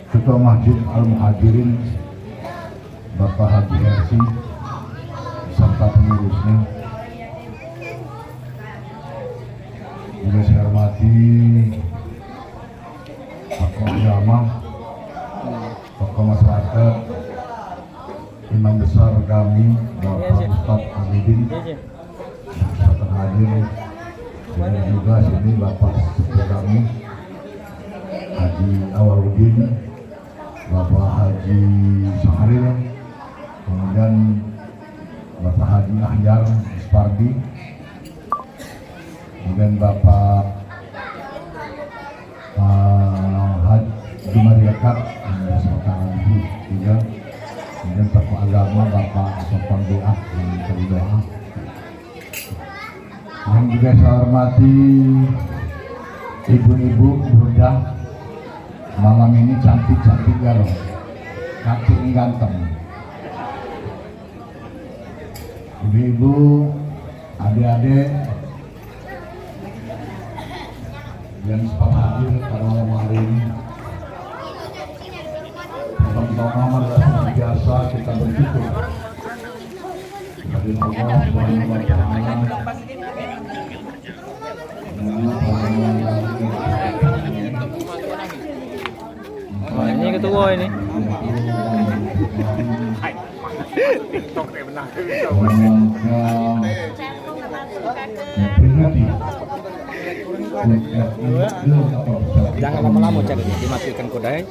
Ketua Masjid Al-Muhajirin Bapak Haji Hersi serta pengurusnya. Juga saya hormati tokoh agama, tokoh masyarakat, imam besar kami Bapak Ustadz Hamidin serta hadir, dan juga sini Bapak sepupu kami Haji Awaludin, Bapak Haji Sahril, kemudian Bapak Haji Ahyar Ispardi, kemudian Bapak Haji Jumariakat beserta Ibu juga, kemudian tokoh agama Bapak Sofan Doa yang tadi doa. Yang juga saya hormati ibu-ibu muda, malam ini cantik-cantik ya loh, kaki ganteng. Ibu-ibu, adik-adik yang sempat hadir pada malam hari ini, pertama-tama adalah biasa kita bersyukur kepada Allah Subhanahu wa Ta'ala. Ini ketua ini. Jangan lama-lama cek dimatikan kodai.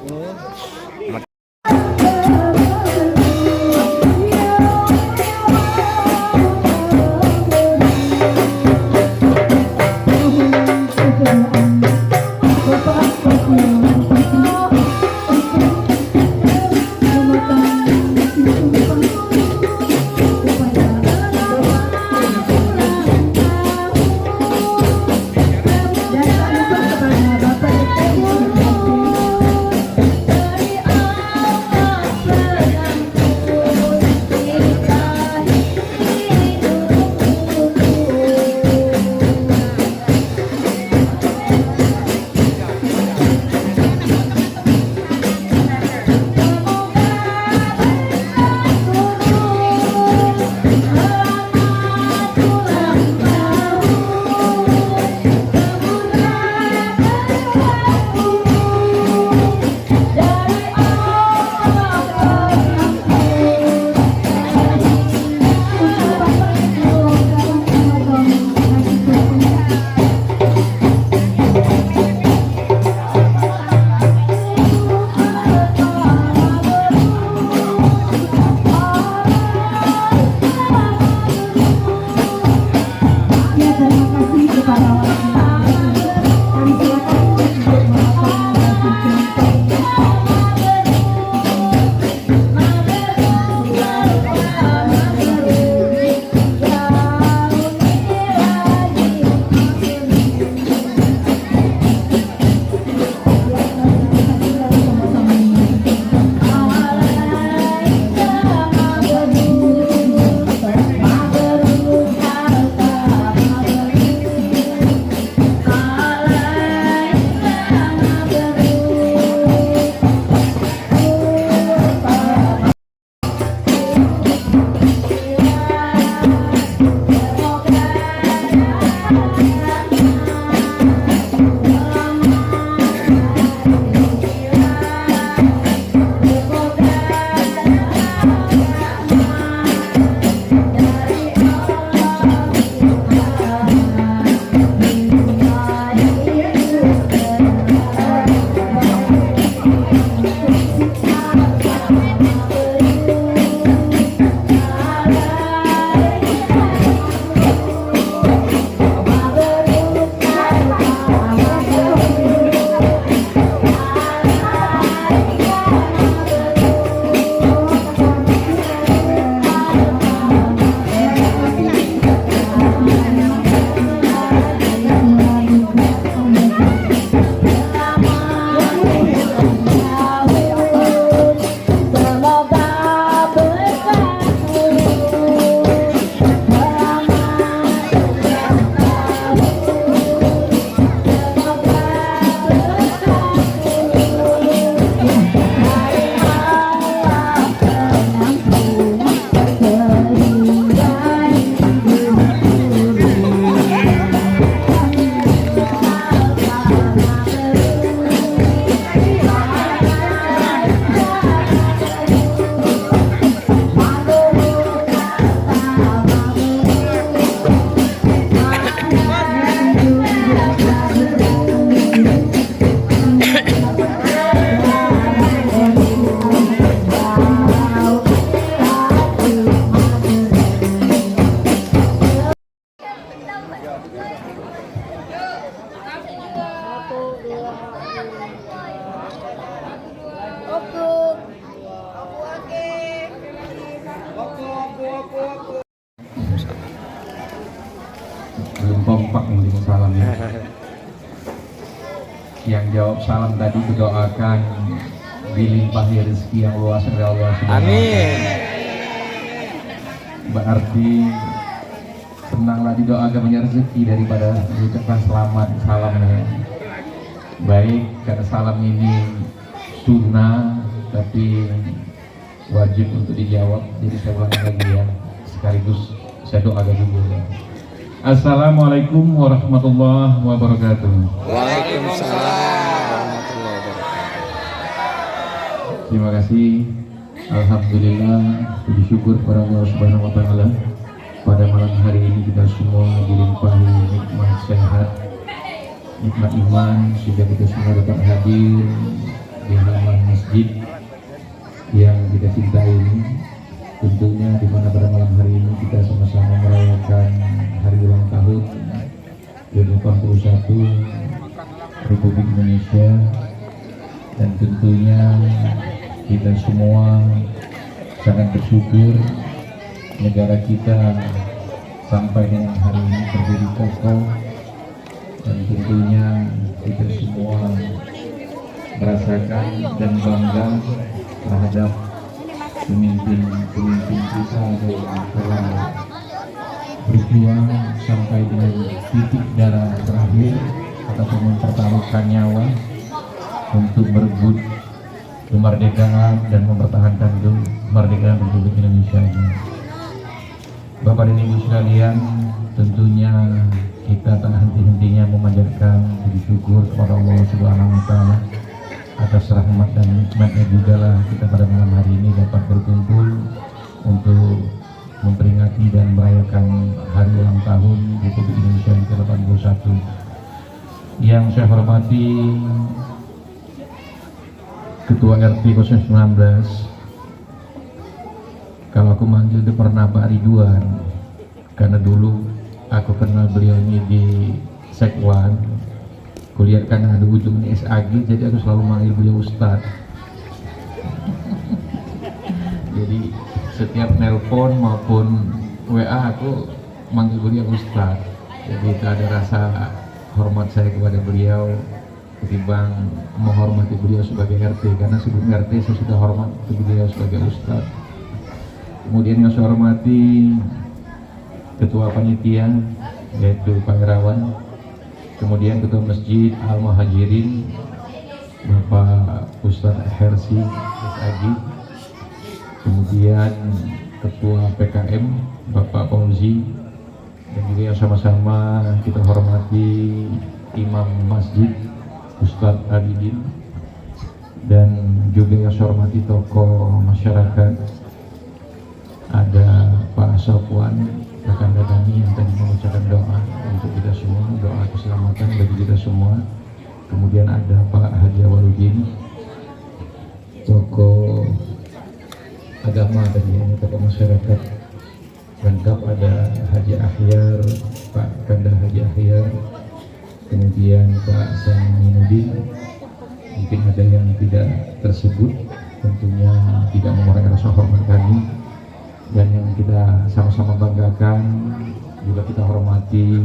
Belum kompak nih salamnya. Yang jawab salam tadi doakan dilimpahi rezeki yang luas oleh Allah Subhanahu wa Ta'ala. Amin. Berarti senanglah didoakan banyak rezeki daripada mengucapkan selamat salamnya. Baik, karena salam ini sunnah tapi wajib untuk dijawab. Jadi saya ulangi lagi ya, sekaligus saya doakan dulu ya. Assalamualaikum warahmatullahi wabarakatuh. Waalaikumsalam warahmatullahi wabarakatuh. Terima kasih. Alhamdulillah, puji syukur kepada Allah Subhanahu wa Ta'ala. Pada malam hari ini kita semua dilimpahi nikmat sehat, nikmat iman, sehingga kita semua dapat hadir di halaman masjid yang kita cintai ini. Tentunya di mana pada malam hari ini kita sama-sama merayakan hari ulang tahun ke-81 Republik Indonesia, dan tentunya kita semua sangat bersyukur negara kita sampai dengan hari ini berdiri kokoh, dan tentunya kita semua merasakan dan bangga terhadap pemimpin kita yang telah berjuang sampai dengan titik darah terakhir ataupun mempertaruhkan nyawa untuk merebut kemerdekaan dan mempertahankan kemerdekaan Republik Indonesia ini. Bapak dan Ibu sekalian, tentunya kita tak henti-hentinya memanjatkan puji syukur kepada Allah Subhanahu wa Ta'ala atas rahmat dan nikmatnya juga lah kita pada malam hari ini dapat berkumpul untuk memperingati dan merayakan hari ulang tahun Republik Indonesia yang ke-81. Yang saya hormati Ketua RT 019, kalau aku manggil dia pernah Pak Ridwan, karena dulu aku kenal beliau ini di Sekwan. Kulihat karena ada ujungnya SAG, jadi aku selalu manggil beliau Ustadz. Jadi setiap nelpon maupun WA aku manggil beliau Ustadz. Jadi tak ada rasa hormat saya kepada beliau ketimbang menghormati beliau sebagai RT, karena sebelum RT saya sudah hormat ke beliau sebagai Ustadz. Kemudian yang saya hormati Ketua Panitia yaitu Pak Irawan, kemudian Ketua Masjid Al-Muhajirin Bapak Ustadz Hersi SAG, kemudian Ketua PKM Bapak Fauzi, dan juga yang sama-sama kita hormati Imam Masjid Ustadz Abidin, dan juga yang saya hormati tokoh masyarakat ada Pak Sofwan, rekan kami yang tadi mengucapkan doa untuk kita semua, doa keselamatan bagi kita semua. Kemudian ada Pak Haji Awaludin, tokoh agama tadi, tokoh masyarakat lengkap, ada Haji Ahyar, Pak Kanda Haji Ahyar, kemudian Pak Saminuddin. Mungkin ada yang tidak tersebut, tentunya tidak mengurangi rasa hormat kami. Dan yang kita sama-sama banggakan juga kita hormati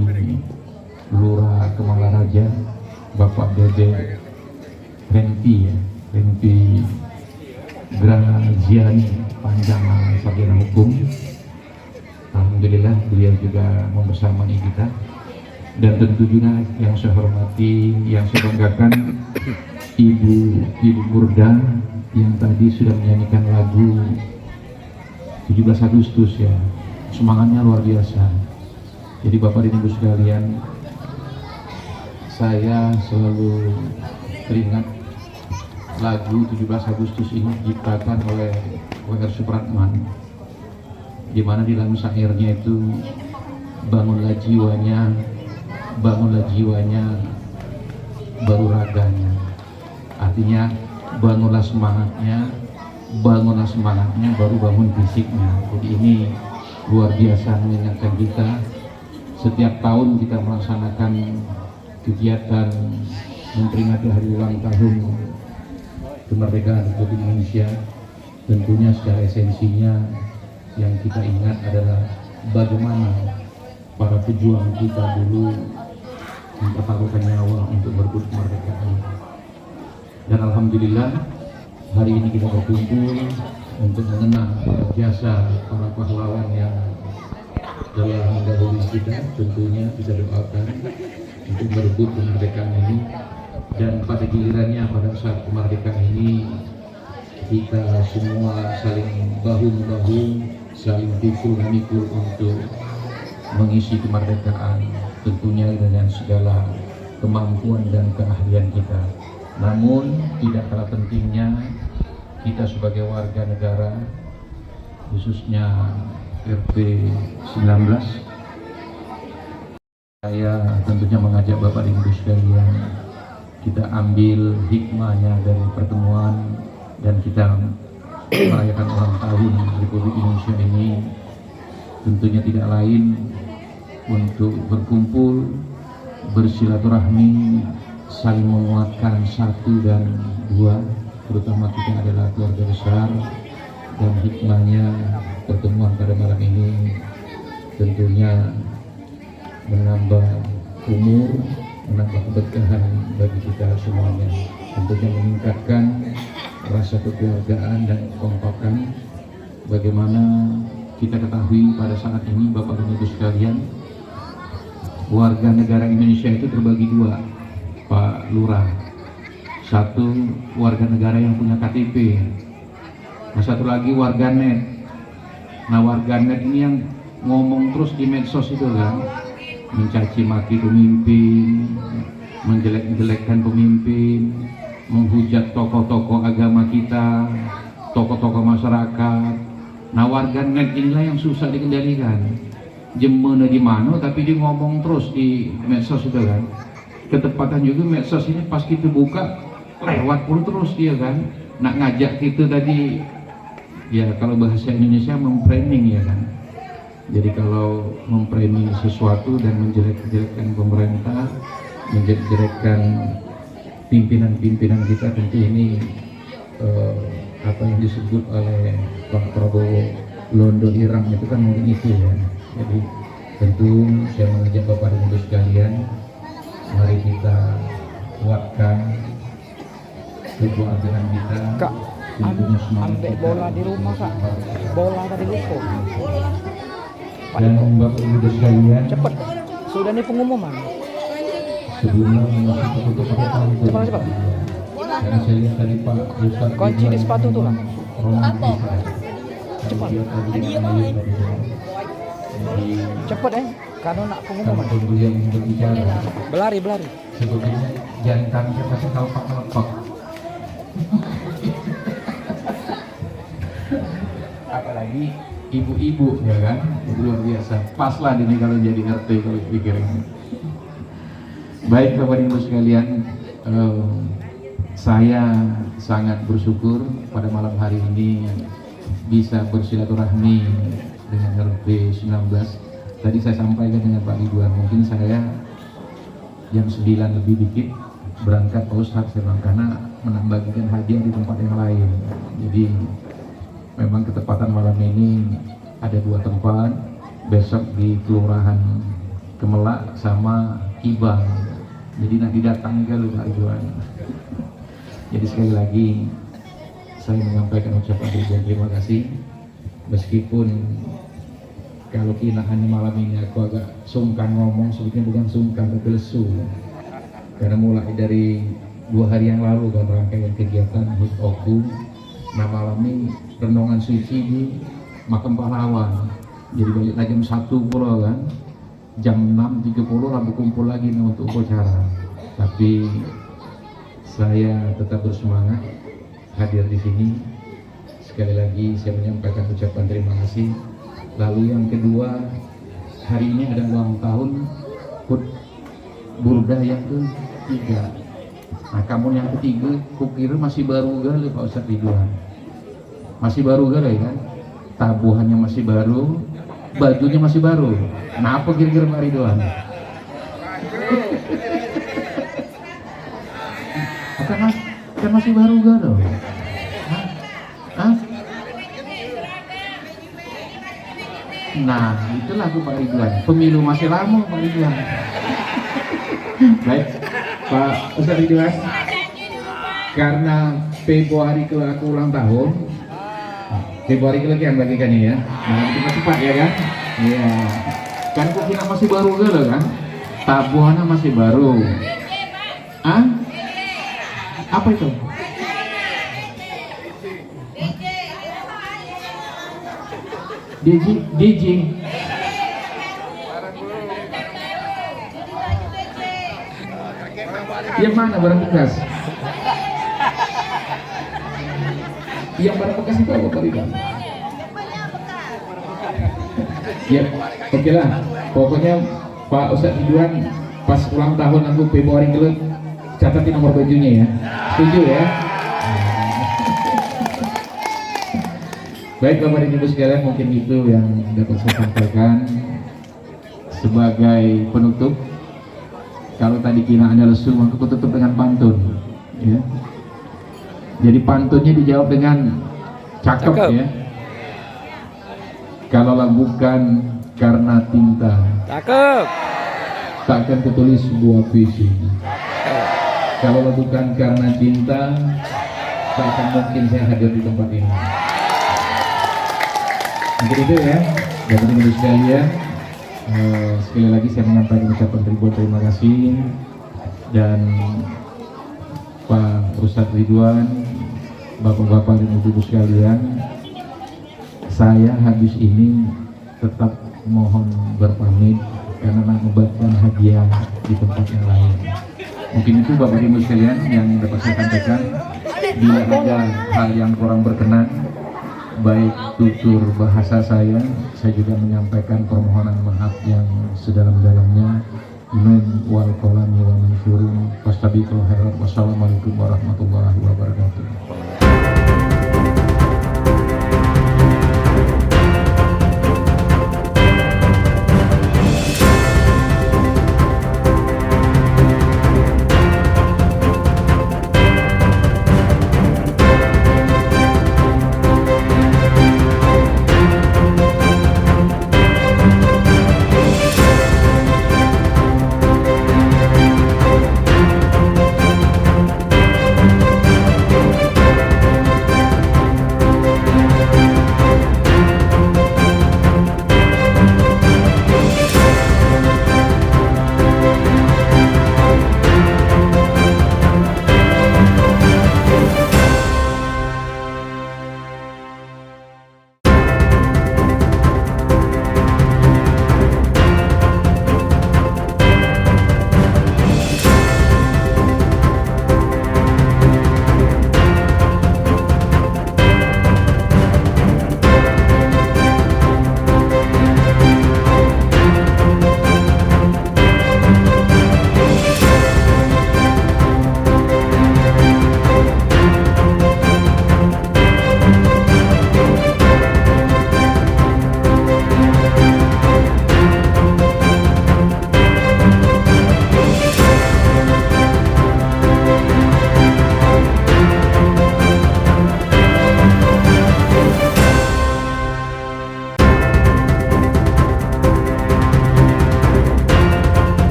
Lurah Kemala Raja Bapak Dede Henti Graziani, panjang sarjana hukum. Alhamdulillah beliau juga membersamai kita. Dan tentu juga yang saya hormati, yang saya banggakan Ibu Burda yang tadi sudah menyanyikan lagu 17 Agustus ya, semangatnya luar biasa. Jadi Bapak dan Ibu sekalian, saya selalu teringat lagu 17 Agustus ini diciptakan oleh W.R. Supratman, di mana di dalam syairnya itu bangunlah jiwanya Artinya bangunlah semangatnya, baru bangun fisiknya. Jadi ini luar biasa mengingatkan kita. Setiap tahun kita melaksanakan kegiatan memperingati hari ulang tahun kemerdekaan Republik Indonesia. Tentunya secara esensinya yang kita ingat adalah bagaimana para pejuang kita dulu mempertaruhkan nyawa untuk merebut kemerdekaan. Dan alhamdulillah hari ini kita berkumpul untuk mengenang jasa para pahlawan yang telah mendahului kita. Tentunya kita doakan untuk merebut kemerdekaan ini, dan pada gilirannya pada saat kemerdekaan ini kita semua saling bahu-membahu, saling pikul-memikul untuk mengisi kemerdekaan, tentunya dengan segala kemampuan dan keahlian kita. Namun tidak kalah pentingnya kita sebagai warga negara, khususnya RP 19, saya tentunya mengajak Bapak dan Ibu sekalian, kita ambil hikmahnya dari pertemuan dan kita merayakan ulang tahun Republik Indonesia ini. Tentunya tidak lain untuk berkumpul, bersilaturahmi, saling menguatkan satu dan dua, terutama kita adalah keluarga besar. Dan hikmahnya pertemuan pada malam ini tentunya menambah umur, menambah keberkahan bagi kita semuanya, tentunya meningkatkan rasa kekeluargaan dan kekompakan. Bagaimana kita ketahui pada saat ini Bapak dan Ibu sekalian, warga negara Indonesia itu terbagi dua, Pak Lurah. Satu, warga negara yang punya KTP. Nah, satu lagi warganet. Nah, warganet ini yang ngomong terus di medsos itu kan, mencaci maki pemimpin, menjelek-jelekkan pemimpin, menghujat tokoh-tokoh agama kita, tokoh-tokoh masyarakat. Nah, warganet inilah yang susah dikendalikan. Jemene di mana tapi dia ngomong terus di medsos itu kan. Ketepatan juga medsos ini pas kita buka lewat pun terus dia kan, nak ngajak kita tadi, ya kalau bahasa Indonesia memframing ya kan. Jadi kalau memframing sesuatu dan menjelek-jelekkan pemerintah, menjelek-jelekkan pimpinan-pimpinan kita, tentu ini apa yang disebut oleh Pak Prabowo Londo Irang itu kan mungkin itu ya. Jadi tentu saya mengajak Bapak dan Ibu sekalian, mari kita kuatkan kekeluargaan kita. Kak, ambil bola di rumah Kak, bola tadi lupa. Dan Bapak Ibu sekalian, Cepet, sudah nih pengumuman. sebelumnya masuk tutup pertama. Cepat. Karena saya lihat tadi Pak Ustadz Kunci di sepatu tuh lah. Cepat. Cepet karena nak pengumuman. Kalau beliau berbicara, Belari. sebetulnya jantan saya pasti tahu Pak Melepok. Apalagi ibu-ibu ya kan, luar biasa. Pas lah ini kalau jadi RT kalau pikir ini. Baik Bapak Ibu sekalian, saya sangat bersyukur pada malam hari ini bisa bersilaturahmi dengan RP 19. Tadi saya sampaikan dengan Pak Ridwan, mungkin saya jam 9 lebih dikit berangkat Pak Ustadz, saya bilang, karena menambagikan hadiah di tempat yang lain. Jadi memang ketepatan malam ini ada dua tempat, besok di Kelurahan Kemelak sama Ibang. Jadi nanti datang ke Pak Ridwan. Jadi sekali lagi saya menyampaikan ucapan terima kasih, meskipun kalau kinaannya malam ini aku agak sungkan ngomong, sebetulnya bukan sungkan tapi lesu, karena mulai dari 2 hari yang lalu kan rangkaian kegiatan HUT OKU. Nah, malam ini renungan suci di Makam Pahlawan, jadi balik lagi jam 1 pula kan, jam 6.30 lah berkumpul lagi nih untuk upacara. Tapi saya tetap bersemangat hadir di sini. Sekali lagi saya menyampaikan ucapan terima kasih. Lalu yang kedua, hari ini ada ulang tahun HUT Burda yang ke-3. Nah kamu yang ketiga, kukira masih baru gale Pak Ustadz Ridwan. Masih baru gale kan? Tabuhannya masih baru, bajunya masih baru. Kenapa kira-kira Pak Ridwan? Kan masih baru gale. Hah? Nah, itu lagu Pak Ridwan. Pemilu masih lama Pak Ridwan. Baik, Pak Ustadz Ridwan. Karena Februari ke aku ulang tahun. Februari ke lagi yang bagikannya ya. Nah, cepat ya kan? Iya. Kan kok kita masih baru gak kan? Tabuhannya masih baru. Ah? Apa itu? DJ. Yang mana barang bekas? Yang barang bekas itu apa Pak Ridwan? Ya, oke lah. Pokoknya Pak Ustadz Ridwan pas ulang tahun aku Februari kelak catatin nomor bajunya ya. Setuju ya? Baik Bapak dan Ibu sekalian, mungkin itu yang dapat saya sampaikan sebagai penutup. Kalau tadi kinaannya lesu, maka aku tutup dengan pantun ya. Jadi pantunnya dijawab dengan cakep ya. Kalaulah bukan karena tinta, Cakep. takkan kutulis sebuah puisi. Kalaulah bukan karena cinta, tak akan mungkin saya hadir di tempat ini. Mungkin itu ya, Bapak Ibu sekalian. Sekali lagi saya menyampaikan ucapan ribuan terima kasih, dan Pak Ustadz Ridwan, Bapak-bapak dan Ibu sekalian, saya habis ini tetap mohon berpamit karena mengobatkan hadiah di tempat yang lain. Mungkin itu Bapak Ibu sekalian yang dapat saya sampaikan. Bila ada hal yang kurang berkenan, baik tutur bahasa saya juga menyampaikan permohonan maaf yang sedalam-dalamnya. Nun wal kolami wa mansyurun. Fastabiqul khairat. Wassalamualaikum warahmatullahi wabarakatuh.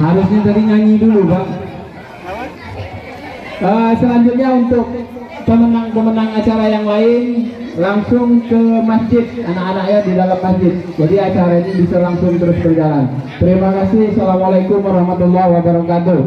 Harusnya tadi nyanyi dulu, Pak. Selanjutnya untuk pemenang-pemenang acara yang lain langsung ke masjid, anak-anaknya di dalam masjid. Jadi acara ini bisa langsung terus berjalan. Terima kasih. Assalamualaikum warahmatullahi wabarakatuh.